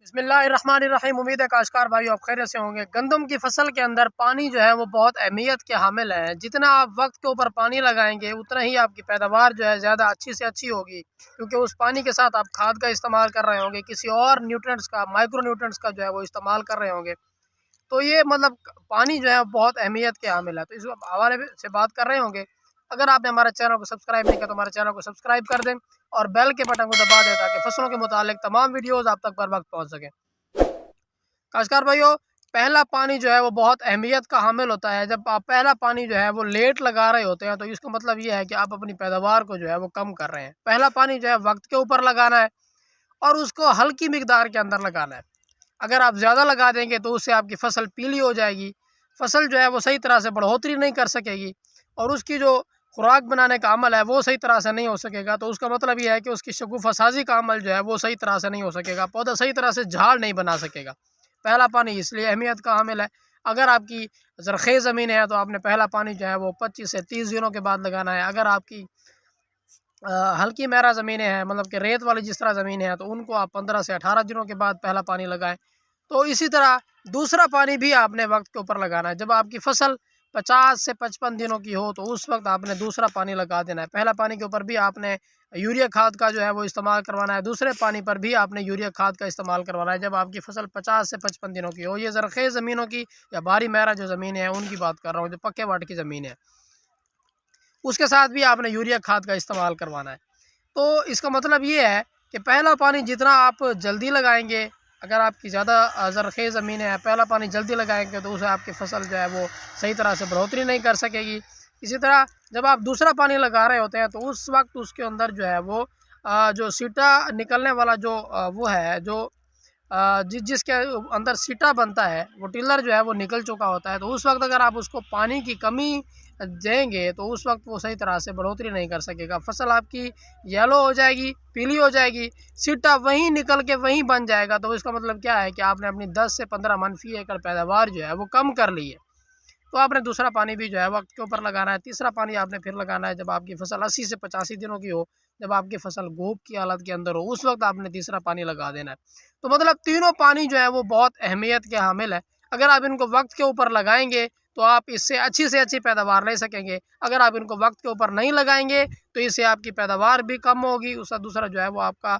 بسم اللہ الرحمن الرحیم۔ امید ہے کاشتکار بھائی آپ خیریت سے ہوں گے۔ گندم کی فصل کے اندر پانی جو ہے وہ بہت اہمیت کے حامل ہے۔ جتنا آپ وقت کے اوپر پانی لگائیں گے اتنا ہی آپ کی پیداوار جو ہے زیادہ اچھی سے اچھی ہوگی، کیونکہ اس پانی کے ساتھ آپ کھاد کا استعمال کر رہے ہوں گے، کسی اور نیوٹرنٹس کا، مائکرو نیوٹرنٹس کا جو ہے وہ استعمال کر رہے ہوں گے۔ تو یہ مطلب پانی جو ہے بہت اہمیت کے حامل ہے۔ تو اس حوالے سے بات کر رہے ہوں گے۔ اگر آپ نے ہمارے چینل کو سبسکرائب نہیں کیا تو ہمارے چینل کو سبسکرائب کر دیں اور بیل کے بٹن کو دبا دیں تاکہ فصلوں کے متعلق تمام ویڈیوز آپ تک بر وقت پہنچ سکیں۔ کاشتکار بھائیو، پہلا پانی جو ہے وہ بہت اہمیت کا حامل ہوتا ہے۔ جب آپ پہلا پانی جو ہے وہ لیٹ لگا رہے ہوتے ہیں تو اس کا مطلب یہ ہے کہ آپ اپنی پیداوار کو جو ہے وہ کم کر رہے ہیں۔ پہلا پانی جو ہے وقت کے اوپر لگانا ہے اور اس کو ہلکی مقدار کے اندر لگانا ہے۔ اگر آپ زیادہ لگا دیں گے تو اس سے آپ کی فصل پیلی ہو جائے گی، فصل جو ہے وہ صحیح طرح سے بڑھوتری نہیں کر سکے گی اور اس کی جو خوراک بنانے کا عمل ہے وہ صحیح طرح سے نہیں ہو سکے گا۔ تو اس کا مطلب یہ ہے کہ اس کی شگوفہ سازی کا عمل جو ہے وہ صحیح طرح سے نہیں ہو سکے گا، پودا صحیح طرح سے جھاڑ نہیں بنا سکے گا۔ پہلا پانی اس لیے اہمیت کا حامل ہے۔ اگر آپ کی زرخیز زمینیں ہیں تو آپ نے پہلا پانی جو ہے وہ 25 سے 30 دنوں کے بعد لگانا ہے۔ اگر آپ کی ہلکی میرا زمینیں ہیں، مطلب کہ ریت والی جس طرح زمینیں ہیں، تو ان کو آپ 15 سے 18 دنوں کے بعد پہلا پانی لگائیں۔ تو اسی طرح دوسرا پانی بھی آپ نے وقت کے اوپر لگانا ہے۔ جب آپ کی فصل 50 سے 55 دنوں کی ہو تو اس وقت آپ نے دوسرا پانی لگا دینا ہے۔ پہلا پانی کے اوپر بھی آپ نے یوریا کھاد کا جو ہے وہ استعمال کروانا ہے، دوسرے پانی پر بھی آپ نے یوریا کھاد کا استعمال کروانا ہے جب آپ کی فصل 50 سے 55 دنوں کی ہو۔ یہ زرخیز زمینوں کی یا بھاری میرا جو زمینیں ہیں ان کی بات کر رہا ہوں، جو پکے واٹ کی زمین ہے، اس کے ساتھ بھی آپ نے یوریا کھاد کا استعمال کروانا ہے۔ تو اس کا مطلب یہ ہے کہ پہلا پانی جتنا آپ جلدی لگائیں گے، اگر آپ کی زیادہ زرخیز زمینیں ہیں، پہلا پانی جلدی لگائیں گے تو اسے آپ کی فصل جو ہے وہ صحیح طرح سے بڑھوتری نہیں کر سکے گی۔ اسی طرح جب آپ دوسرا پانی لگا رہے ہوتے ہیں تو اس وقت اس کے اندر جو ہے وہ جو سیٹا نکلنے والا جو وہ ہے، جو جس کے اندر سیٹا بنتا ہے، وہ ٹلر جو ہے وہ نکل چکا ہوتا ہے۔ تو اس وقت اگر آپ اس کو پانی کی کمی دیں گے تو اس وقت وہ صحیح طرح سے بڑھوتری نہیں کر سکے گا، فصل آپ کی یلو ہو جائے گی، پیلی ہو جائے گی، سیٹا وہیں نکل کے وہیں بن جائے گا۔ تو اس کا مطلب کیا ہے کہ آپ نے اپنی 10 سے 15 منفی ایکڑ پیداوار جو ہے وہ کم کر لی ہے۔ تو آپ نے دوسرا پانی بھی جو ہے وقت کے اوپر لگانا ہے۔ تیسرا پانی آپ نے پھر لگانا ہے جب آپ کی فصل 80 سے 85 دنوں کی ہو، جب آپ کی فصل گوب کی حالت کے اندر ہو، اس وقت آپ نے تیسرا پانی لگا دینا ہے۔ تو مطلب تینوں پانی جو ہے وہ بہت اہمیت کے حامل ہے۔ اگر آپ ان کو وقت کے اوپر لگائیں گے تو آپ اس سے اچھی پیداوار لے سکیں گے۔ اگر آپ ان کو وقت کے اوپر نہیں لگائیں گے تو اس سے آپ کی پیداوار بھی کم ہوگی، اس کا دوسرا جو ہے وہ آپ کا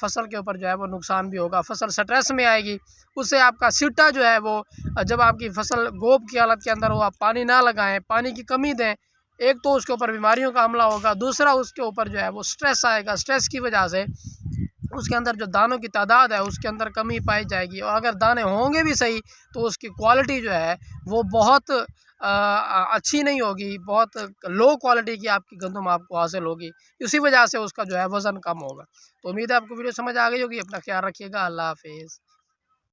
فصل کے اوپر جو ہے وہ نقصان بھی ہوگا، فصل سٹریس میں آئے گی۔ اس سے آپ کا سٹا جو ہے وہ جب آپ کی فصل گوب کی حالت کے اندر ہو، آپ پانی نہ لگائیں، پانی کی کمی دیں، ایک تو اس کے اوپر بیماریوں کا حملہ ہوگا، دوسرا اس کے اوپر جو ہے وہ سٹریس آئے گا۔ سٹریس کی وجہ سے اس کے اندر جو دانوں کی تعداد ہے اس کے اندر کمی پائی جائے گی، اور اگر دانے ہوں گے بھی صحیح تو اس کی کوالٹی جو ہے وہ بہت اچھی نہیں ہوگی، بہت لو کوالٹی کی آپ کی گندم آپ کو حاصل ہوگی۔ اسی وجہ سے اس کا جو ہے وزن کم ہوگا۔ تو امید ہے آپ کو ویڈیو سمجھ آ گئی ہوگی۔ اپنا خیال رکھیے گا۔ اللہ حافظ۔